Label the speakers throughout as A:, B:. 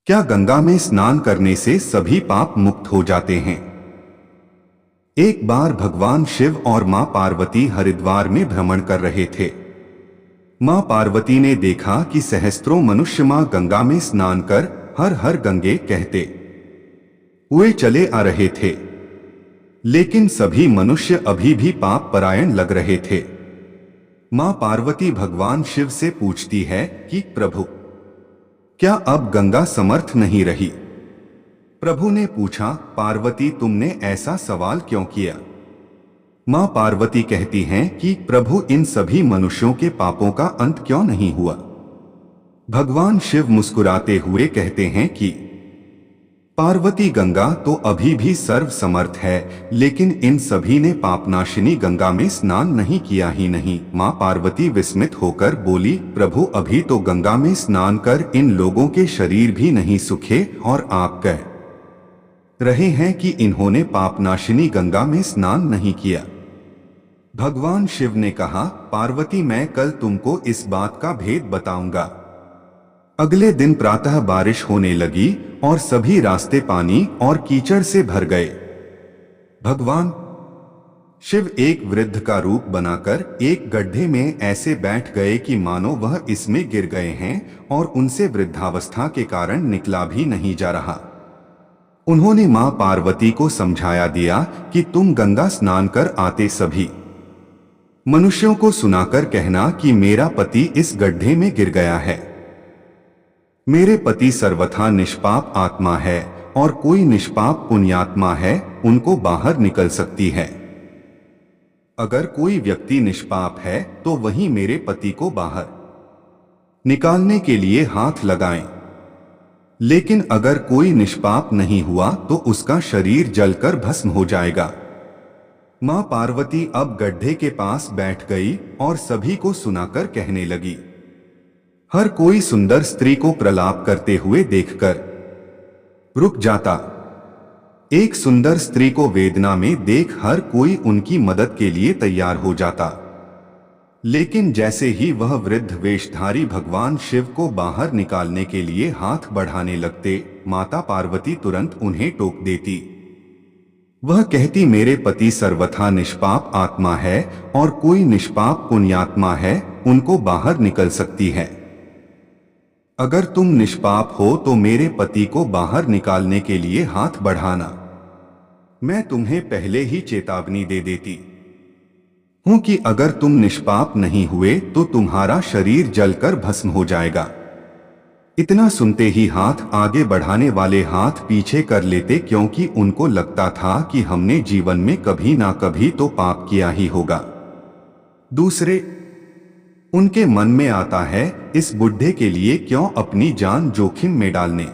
A: क्या गंगा में स्नान करने से सभी पाप मुक्त हो जाते हैं? एक बार भगवान शिव और मां पार्वती हरिद्वार में भ्रमण कर रहे थे। मां पार्वती ने देखा कि सहस्त्रों मनुष्य मां गंगा में स्नान कर हर हर गंगे कहते हुए चले आ रहे थे, लेकिन सभी मनुष्य अभी भी पाप परायण लग रहे थे। मां पार्वती भगवान शिव से पूछती है कि प्रभु, क्या अब गंगा समर्थ नहीं रही? प्रभु ने पूछा, पार्वती तुमने ऐसा सवाल क्यों किया? मां पार्वती कहती हैं कि प्रभु, इन सभी मनुष्यों के पापों का अंत क्यों नहीं हुआ? भगवान शिव मुस्कुराते हुए कहते हैं कि पार्वती, गंगा तो अभी भी सर्व समर्थ है, लेकिन इन सभी ने पापनाशिनी गंगा में स्नान नहीं किया ही नहीं। मां पार्वती विस्मित होकर बोली, प्रभु, अभी तो गंगा में स्नान कर इन लोगों के शरीर भी नहीं सूखे और आप कह रहे हैं कि इन्होंने पापनाशिनी गंगा में स्नान नहीं किया। भगवान शिव ने कहा, पार्वती, मैं कल तुमको इस बात का भेद बताऊंगा। अगले दिन प्रातः बारिश होने लगी और सभी रास्ते पानी और कीचड़ से भर गए। भगवान शिव एक वृद्ध का रूप बनाकर एक गड्ढे में ऐसे बैठ गए कि मानो वह इसमें गिर गए हैं और उनसे वृद्धावस्था के कारण निकला भी नहीं जा रहा। उन्होंने मां पार्वती को समझाया दिया कि तुम गंगा स्नान कर आते सभी मनुष्यों को सुनाकर कहना कि मेरा पति इस गड्ढे में गिर गया है। मेरे पति सर्वथा निष्पाप आत्मा है और कोई निष्पाप पुण्यात्मा है उनको बाहर निकल सकती है। अगर कोई व्यक्ति निष्पाप है तो वही मेरे पति को बाहर निकालने के लिए हाथ लगाएं। लेकिन अगर कोई निष्पाप नहीं हुआ तो उसका शरीर जलकर भस्म हो जाएगा। मां पार्वती अब गड्ढे के पास बैठ गई और सभी को सुनाकर कहने लगी। हर कोई सुंदर स्त्री को प्रलाप करते हुए देखकर रुक जाता। एक सुंदर स्त्री को वेदना में देख हर कोई उनकी मदद के लिए तैयार हो जाता। लेकिन जैसे ही वह वृद्ध वेशधारी भगवान शिव को बाहर निकालने के लिए हाथ बढ़ाने लगते, माता पार्वती तुरंत उन्हें टोक देती। वह कहती, मेरे पति सर्वथा निष्पाप आत्मा है और कोई निष्पाप पुण्यात्मा है उनको बाहर निकल सकती है। अगर तुम निष्पाप हो तो मेरे पति को बाहर निकालने के लिए हाथ बढ़ाना। मैं तुम्हें पहले ही चेतावनी दे देती हूं कि अगर तुम निष्पाप नहीं हुए तो तुम्हारा शरीर जलकर भस्म हो जाएगा। इतना सुनते ही हाथ आगे बढ़ाने वाले हाथ पीछे कर लेते, क्योंकि उनको लगता था कि हमने जीवन में कभी ना कभी तो पाप किया ही होगा। दूसरे उनके मन में आता है, इस बुढ़े के लिए क्यों अपनी जान जोखिम में डालने।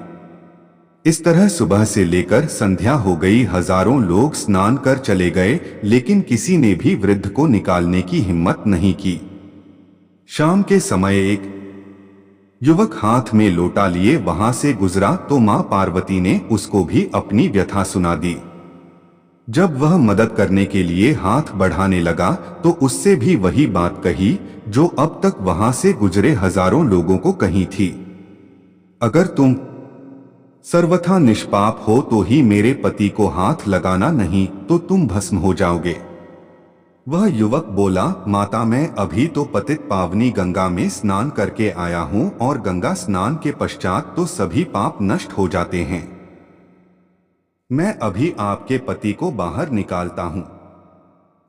A: इस तरह सुबह से लेकर संध्या हो गई, हजारों लोग स्नान कर चले गए, लेकिन किसी ने भी वृद्ध को निकालने की हिम्मत नहीं की। शाम के समय एक युवक हाथ में लोटा लिए वहां से गुजरा तो मां पार्वती ने उसको भी अपनी व्यथा सुना दी। जब वह मदद करने के लिए हाथ बढ़ाने लगा तो उससे भी वही बात कही जो अब तक वहां से गुजरे हजारों लोगों को कही थी। अगर तुम सर्वथा निष्पाप हो तो ही मेरे पति को हाथ लगाना, नहीं तो तुम भस्म हो जाओगे। वह युवक बोला, माता, मैं अभी तो पतित पावनी गंगा में स्नान करके आया हूं और गंगा स्नान के पश्चात तो सभी पाप नष्ट हो जाते हैं। मैं अभी आपके पति को बाहर निकालता हूं।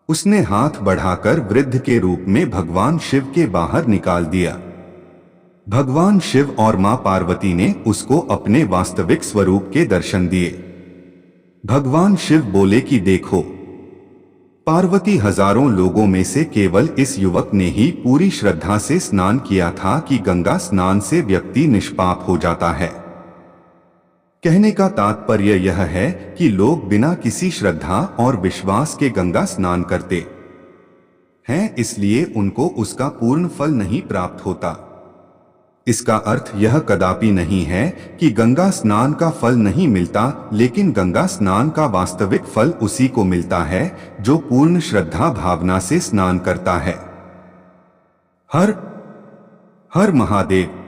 A: उसने हाथ बढ़ाकर वृद्ध के रूप में भगवान शिव के बाहर निकाल दिया। भगवान शिव और मां पार्वती ने उसको अपने वास्तविक स्वरूप के दर्शन दिए। भगवान शिव बोले कि देखो पार्वती, हजारों लोगों में से केवल इस युवक ने ही पूरी श्रद्धा से स्नान किया था कि गंगा स्नान से व्यक्ति निष्पाप हो जाता है। कहने का तात्पर्य यह है कि लोग बिना किसी श्रद्धा और विश्वास के गंगा स्नान करते हैं, इसलिए उनको उसका पूर्ण फल नहीं प्राप्त होता। इसका अर्थ यह कदापि नहीं है कि गंगा स्नान का फल नहीं मिलता, लेकिन गंगा स्नान का वास्तविक फल उसी को मिलता है जो पूर्ण श्रद्धा भावना से स्नान करता है। हर हर महादेव।